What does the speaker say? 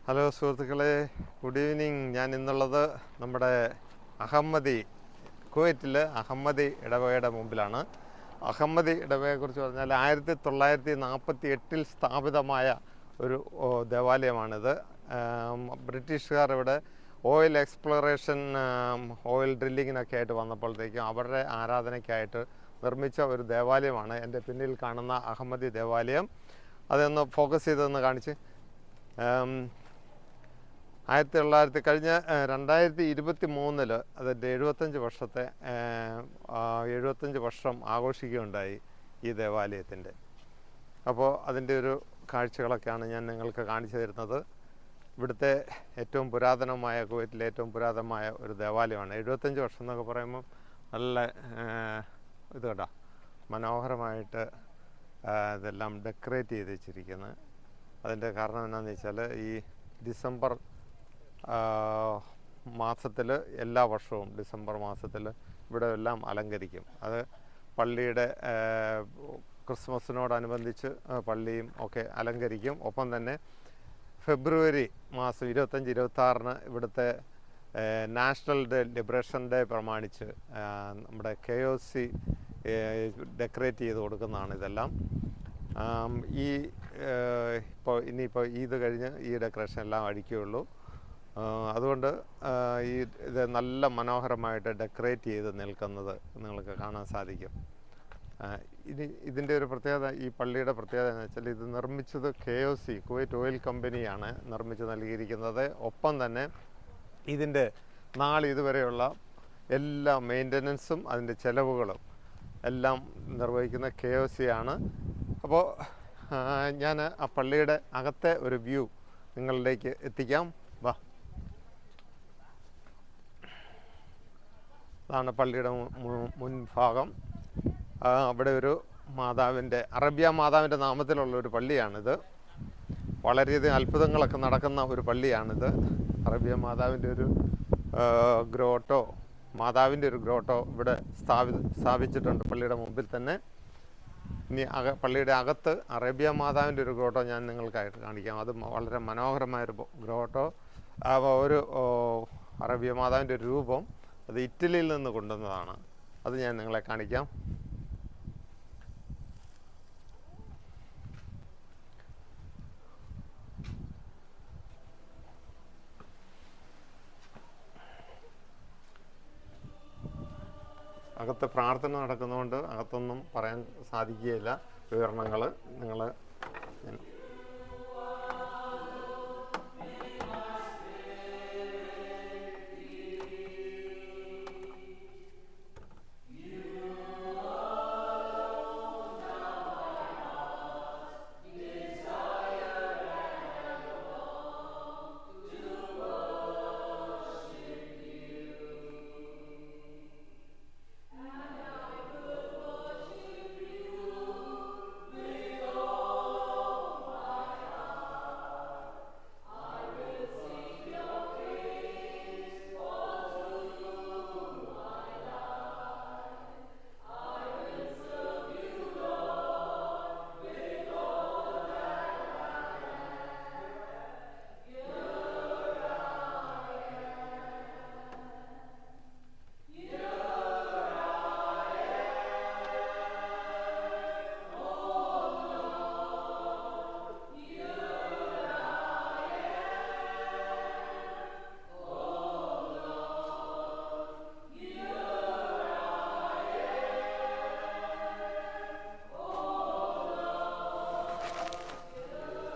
Hello സുഹൃത്തുക്കളെ, good evening. ഞാൻ ഇന്നുള്ളത് നമ്മുടെ അഹമ്മദി കുവൈറ്റിൽ അഹമ്മദി ഇടവകയുടെ മുമ്പിലാണ്. അഹമ്മദി ഇടവകയെക്കുറിച്ച് പറഞ്ഞാൽ 1948 സ്ഥാപിതമായ ഒരു ദേവാലയമാണിത്. ബ്രിട്ടീഷുകാർ ഇവിടെ ഓയിൽ എക്സ്പ്ലോറേഷൻ, ഓയിൽ ഡ്രില്ലിങ്ങിനൊക്കെ ആയിട്ട് വന്നപ്പോഴത്തേക്കും അവരുടെ ആരാധനയ്ക്കായിട്ട് നിർമ്മിച്ച ഒരു ദേവാലയമാണ് എൻ്റെ പിന്നിൽ കാണുന്ന അഹമ്മദി ദേവാലയം. അതൊന്ന് ഫോക്കസ് ചെയ്തൊന്ന് കാണിച്ച്. 2023 അതിൻ്റെ 75 വർഷം ആഘോഷിക്കുകയുണ്ടായി ഈ ദേവാലയത്തിൻ്റെ. അപ്പോൾ അതിൻ്റെ ഒരു കാഴ്ചകളൊക്കെയാണ് ഞാൻ നിങ്ങൾക്ക് കാണിച്ചു തരുന്നത്. ഇവിടുത്തെ ഏറ്റവും പുരാതനമായ, കുവൈറ്റിലെ ഏറ്റവും പുരാതനമായ ഒരു ദേവാലയമാണ്. 75 വർഷം എന്നൊക്കെ പറയുമ്പോൾ നല്ല ഇത് കേട്ടോ, മനോഹരമായിട്ട് ഇതെല്ലാം ഡെക്കറേറ്റ് ചെയ്ത് വെച്ചിരിക്കുന്നത്. അതിൻ്റെ കാരണം എന്താണെന്ന് വെച്ചാൽ ഈ ഡിസംബർ മാസത്തിൽ, എല്ലാ വർഷവും ഡിസംബർ മാസത്തിൽ ഇവിടെ എല്ലാം അലങ്കരിക്കും. അത് പള്ളിയുടെ ക്രിസ്മസിനോടനുബന്ധിച്ച് പള്ളിയും ഒക്കെ അലങ്കരിക്കും. ഒപ്പം തന്നെ ഫെബ്രുവരി മാസം 25-26 ഇവിടുത്തെ നാഷണൽ ലിബറേഷൻ ഡേ പ്രമാണിച്ച് നമ്മുടെ KOC ഡെക്കറേറ്റ് ചെയ്ത് കൊടുക്കുന്നതാണ് ഇതെല്ലാം. ഇനിയിപ്പോൾ ഇത് കഴിഞ്ഞ് ഈ ഡെക്കറേഷൻ എല്ലാം അഴിക്കുകയുള്ളൂ. അതുകൊണ്ട് ഇത് നല്ല മനോഹരമായിട്ട് ഡെക്കറേറ്റ് ചെയ്ത് നിൽക്കുന്നത് നിങ്ങൾക്ക് കാണാൻ സാധിക്കും. ഇതിൻ്റെ ഒരു പ്രത്യേകത, ഈ പള്ളിയുടെ പ്രത്യേകത എന്ന് വെച്ചാൽ ഇത് നിർമ്മിച്ചത് KOC, കുവൈറ്റ് ഓയിൽ കമ്പനിയാണ് നിർമ്മിച്ച് നൽകിയിരിക്കുന്നത്. ഒപ്പം തന്നെ ഇതിൻ്റെ നാളിതുവരെയുള്ള എല്ലാ മെയിൻ്റനൻസും അതിൻ്റെ ചിലവുകളും എല്ലാം നിർവഹിക്കുന്ന KOC ആണ്. അപ്പോൾ ഞാൻ ആ പള്ളിയുടെ അകത്തെ ഒരു വ്യൂ നിങ്ങളിലേക്ക് എത്തിക്കാം. വാ, അതാണ് പള്ളിയുടെ മുൻഭാഗം. അവിടെ ഒരു മാതാവിൻ്റെ, അറബിയ മാതാവിൻ്റെ നാമത്തിലുള്ള ഒരു പള്ളിയാണിത്. വളരെയധികം അത്ഭുതങ്ങളൊക്കെ നടക്കുന്ന ഒരു പള്ളിയാണിത്. അറബിയ മാതാവിൻ്റെ ഒരു മാതാവിൻ്റെ ഒരു ഗ്രോട്ടോ ഇവിടെ സ്ഥാപിച്ചിട്ടുണ്ട് പള്ളിയുടെ മുമ്പിൽ തന്നെ. ഇനി പള്ളിയുടെ അകത്ത് അറേബ്യ മാതാവിൻ്റെ ഒരു ഗ്രോട്ടോ ഞാൻ നിങ്ങൾക്കായിട്ട് കാണിക്കാം. അത് വളരെ മനോഹരമായൊരു ഗ്രോട്ടോ. ഒരു അറേബ്യ മാതാവിൻ്റെ ഒരു രൂപം അത് ഇറ്റലിയിൽ നിന്ന് കൊണ്ടുവന്നതാണ്. അത് ഞാൻ നിങ്ങളെ കാണിക്കാം. അകത്ത് പ്രാർത്ഥന നടക്കുന്നതുകൊണ്ട് അകത്തൊന്നും പറയാൻ സാധിക്കുകയില്ല. വിവരണങ്ങൾ നിങ്ങൾ